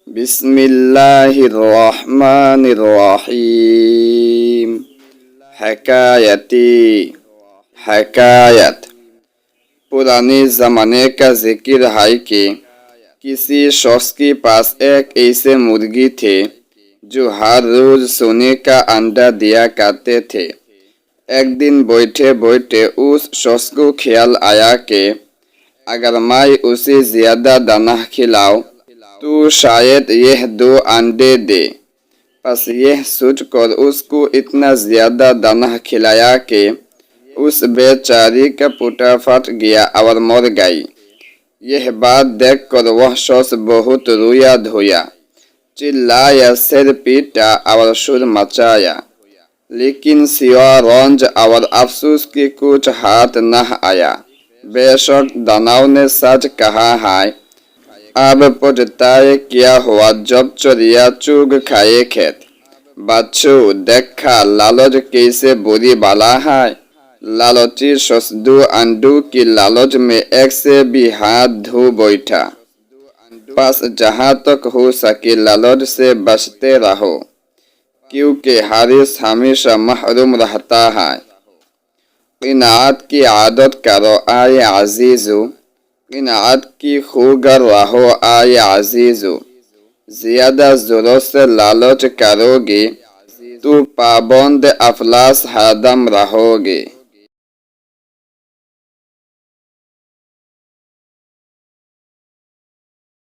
बिस्मिल्लाहिर्रहमानिर्रहीम। हकायती, हकायत पुराने ज़माने का जिक्र है कि किसी शख्स के पास एक ऐसे मुर्गी थे जो हर रोज सोने का अंडा दिया करते थे। एक दिन बैठे बैठे उस शख्स को ख्याल आया कि अगर मैं उसे ज़्यादा दाना खिलाऊं तो शायद यह 2 अंडे दे। बस यह सोचकर उसको इतना ज़्यादा दाना खिलाया कि उस बेचारी का पेट फट गया और मर गई। यह बात देखकर वह शख्स बहुत रोया धोया, चिल्लाया, सिर पीटा और शोर मचाया, लेकिन सिवा रंज और अफसोस के कुछ हाथ न आया। बेशक दानव ने सच कहा है। अब पछताए क्या हुआ जब चोरिया चुग खाए खेत। बच्चों, देखा लालच कैसे बुरी बाला है। लालची शख्स 2 अंडों की लालच में एक से भी हाथ धो बैठा। बस जहाँ तक हो सके लालच से बचते रहो, क्योंकि हारिस हमेशा महरूम रहता है। क़नाअत की आदत करो आए अजीज़ो, क़नाअत की खूगर रहो आए अजीज़ो। ज़्यादा ज़ोरों से लालच करोगे तो पाबंद अफलास हरदम रहोगे।